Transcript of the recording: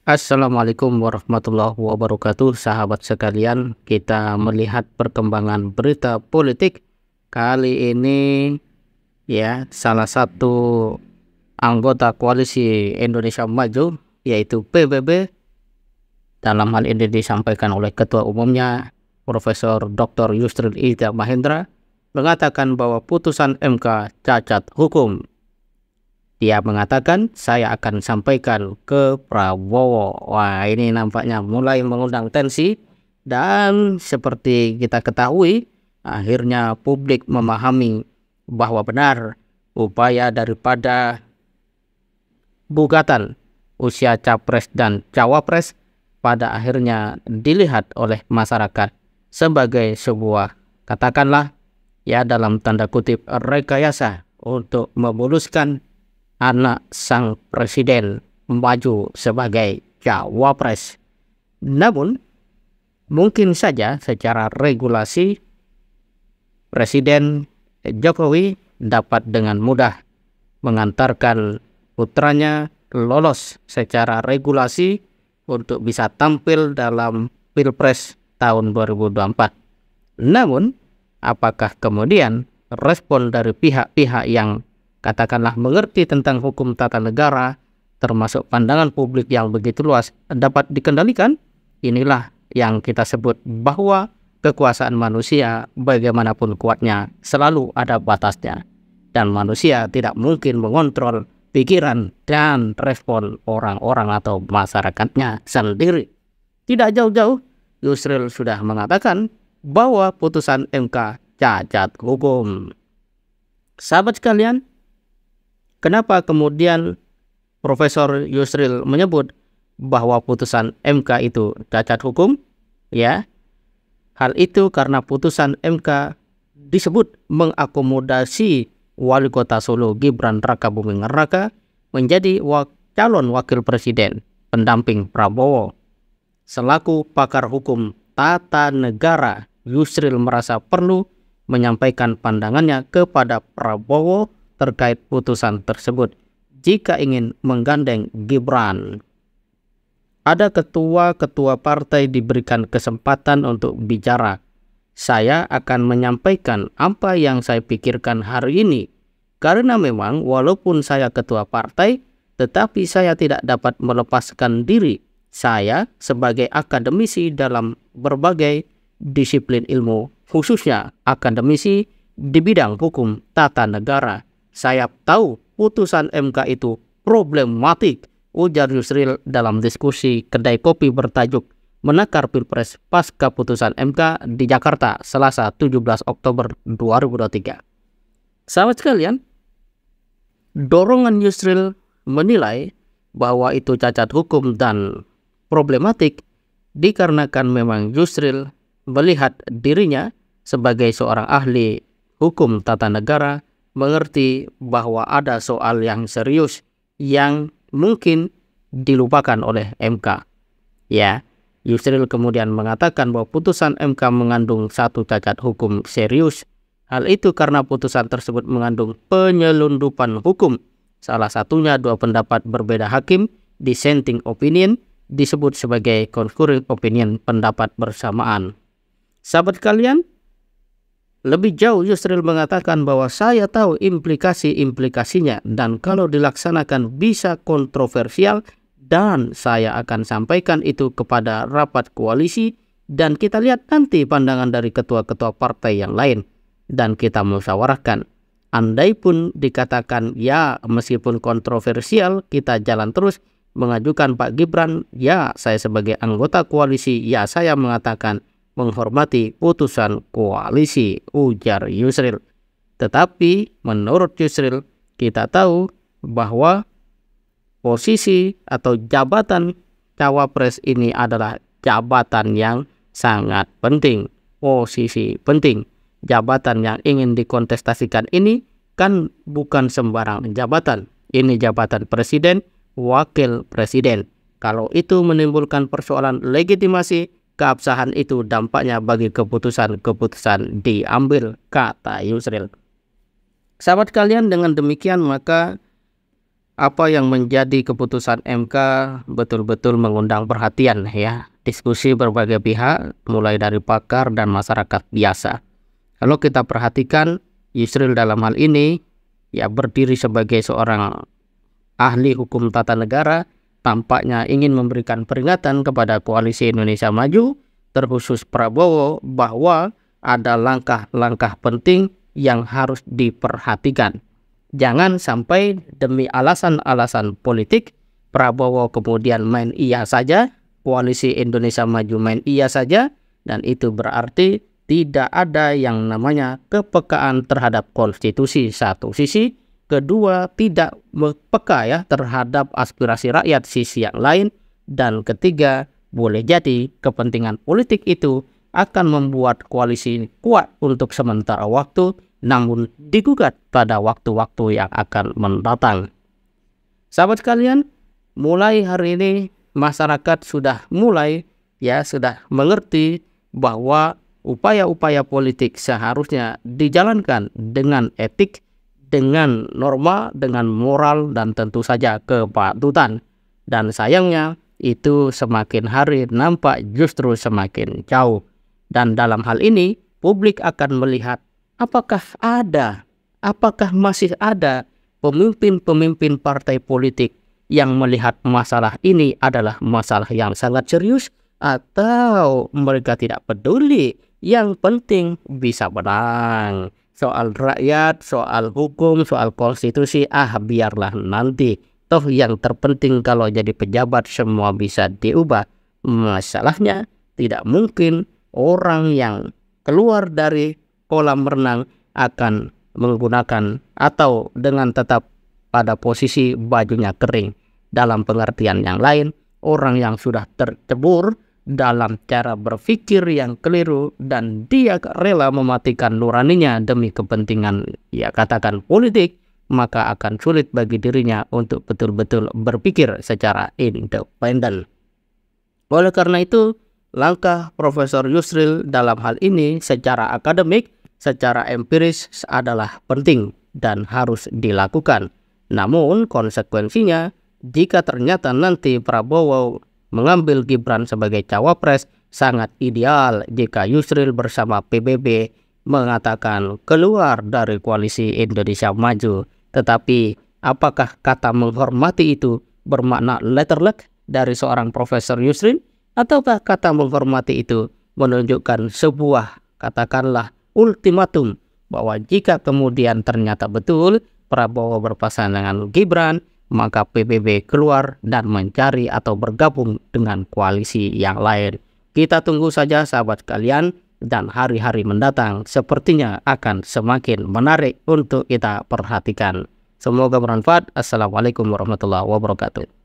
Assalamualaikum warahmatullahi wabarakatuh, sahabat sekalian. Kita melihat perkembangan berita politik kali ini, ya, salah satu anggota koalisi Indonesia Maju, yaitu PBB, dalam hal ini disampaikan oleh Ketua Umumnya Profesor Dr. Yusril Iza Mahendra, mengatakan bahwa putusan MK cacat hukum. Dia mengatakan, saya akan sampaikan ke Prabowo. Wah, ini nampaknya mulai mengundang tensi. Dan seperti kita ketahui, akhirnya publik memahami bahwa benar upaya daripada gugatan usia capres dan cawapres pada akhirnya dilihat oleh masyarakat sebagai sebuah, katakanlah, ya, dalam tanda kutip, rekayasa untuk memuluskan anak sang presiden maju sebagai cawapres. Namun, mungkin saja secara regulasi Presiden Jokowi dapat dengan mudah mengantarkan putranya lolos secara regulasi untuk bisa tampil dalam Pilpres tahun 2024. Namun, apakah kemudian respon dari pihak-pihak yang katakanlah mengerti tentang hukum tata negara, termasuk pandangan publik yang begitu luas, dapat dikendalikan? Inilah yang kita sebut bahwa kekuasaan manusia, bagaimanapun kuatnya, selalu ada batasnya. Dan manusia tidak mungkin mengontrol pikiran dan respon orang-orang atau masyarakatnya sendiri. Tidak jauh-jauh, Yusril sudah mengatakan bahwa putusan MK cacat hukum. Sahabat sekalian, kenapa kemudian Profesor Yusril menyebut bahwa putusan MK itu cacat hukum? Ya, hal itu karena putusan MK disebut mengakomodasi Wali Kota Solo Gibran Rakabuming Raka menjadi calon wakil presiden pendamping Prabowo. Selaku pakar hukum tata negara, Yusril merasa perlu menyampaikan pandangannya kepada Prabowo terkait putusan tersebut jika ingin menggandeng Gibran. Ada ketua-ketua partai diberikan kesempatan untuk bicara. Saya akan menyampaikan apa yang saya pikirkan hari ini, karena memang walaupun saya ketua partai, tetapi saya tidak dapat melepaskan diri saya sebagai akademisi dalam berbagai disiplin ilmu, khususnya akademisi di bidang hukum tata negara. Saya tahu putusan MK itu problematik, ujar Yusril dalam diskusi kedai kopi bertajuk Menakar Pilpres pasca putusan MK di Jakarta, Selasa 17 Oktober 2023. Sahabat sekalian, dorongan Yusril menilai bahwa itu cacat hukum dan problematik dikarenakan memang Yusril melihat dirinya sebagai seorang ahli hukum tata negara, mengerti bahwa ada soal yang serius yang mungkin dilupakan oleh MK. Ya, Yusril kemudian mengatakan bahwa putusan MK mengandung satu cacat hukum serius. Hal itu karena putusan tersebut mengandung penyelundupan hukum. Salah satunya dua pendapat berbeda hakim, dissenting opinion, disebut sebagai concurring opinion, pendapat bersamaan. Sahabat kalian, lebih jauh Yusril mengatakan bahwa saya tahu implikasi-implikasinya dan kalau dilaksanakan bisa kontroversial dan saya akan sampaikan itu kepada rapat koalisi dan kita lihat nanti pandangan dari ketua-ketua partai yang lain dan kita musyawarahkan. Andai pun dikatakan ya meskipun kontroversial kita jalan terus mengajukan Pak Gibran, ya saya sebagai anggota koalisi, ya saya mengatakan menghormati putusan koalisi, ujar Yusril. Tetapi menurut Yusril, kita tahu bahwa posisi atau jabatan cawapres ini adalah jabatan yang sangat penting. Posisi penting. Jabatan yang ingin dikontestasikan ini kan bukan sembarang jabatan. Ini jabatan presiden, wakil presiden. Kalau itu menimbulkan persoalan legitimasi, keabsahan itu dampaknya bagi keputusan-keputusan diambil, kata Yusril. Sahabat kalian, dengan demikian maka apa yang menjadi keputusan MK betul-betul mengundang perhatian ya, diskusi berbagai pihak mulai dari pakar dan masyarakat biasa. Kalau kita perhatikan, Yusril dalam hal ini ya berdiri sebagai seorang ahli hukum tata negara, tampaknya ingin memberikan peringatan kepada Koalisi Indonesia Maju, terkhusus Prabowo, bahwa ada langkah-langkah penting yang harus diperhatikan. Jangan sampai demi alasan-alasan politik, Prabowo kemudian main iya saja, Koalisi Indonesia Maju main iya saja, dan itu berarti tidak ada yang namanya kepekaan terhadap konstitusi satu sisi, kedua tidak peka ya terhadap aspirasi rakyat sisi yang lain, dan ketiga boleh jadi kepentingan politik itu akan membuat koalisi kuat untuk sementara waktu, namun digugat pada waktu-waktu yang akan mendatang. Sahabat sekalian, mulai hari ini masyarakat sudah sudah mengerti bahwa upaya-upaya politik seharusnya dijalankan dengan etik, dengan norma, dengan moral, dan tentu saja kepatutan. Dan sayangnya itu semakin hari nampak justru semakin jauh. Dan dalam hal ini publik akan melihat apakah masih ada pemimpin-pemimpin partai politik yang melihat masalah ini adalah masalah yang sangat serius, atau mereka tidak peduli, yang penting bisa menang. Soal rakyat, soal hukum, soal konstitusi, biarlah nanti. Toh yang terpenting kalau jadi pejabat semua bisa diubah. Masalahnya tidak mungkin orang yang keluar dari kolam renang akan menggunakan atau dengan tetap pada posisi bajunya kering. Dalam pengertian yang lain, orang yang sudah tercebur dalam cara berpikir yang keliru dan dia rela mematikan nuraninya demi kepentingan katakan politik, maka akan sulit bagi dirinya untuk betul-betul berpikir secara independen. Oleh karena itu, langkah Profesor Yusril dalam hal ini secara akademik, secara empiris adalah penting dan harus dilakukan. Namun konsekuensinya, jika ternyata nanti Prabowo mengambil Gibran sebagai cawapres, sangat ideal jika Yusril bersama PBB mengatakan keluar dari Koalisi Indonesia Maju. Tetapi apakah kata menghormati itu bermakna letterlek dari seorang Profesor Yusril? Ataukah kata menghormati itu menunjukkan sebuah katakanlah ultimatum bahwa jika kemudian ternyata betul Prabowo berpasangan dengan Gibran, maka PBB keluar dan mencari atau bergabung dengan koalisi yang lain. Kita tunggu saja sahabat sekalian, dan hari-hari mendatang sepertinya akan semakin menarik untuk kita perhatikan. Semoga bermanfaat. Assalamualaikum warahmatullahi wabarakatuh.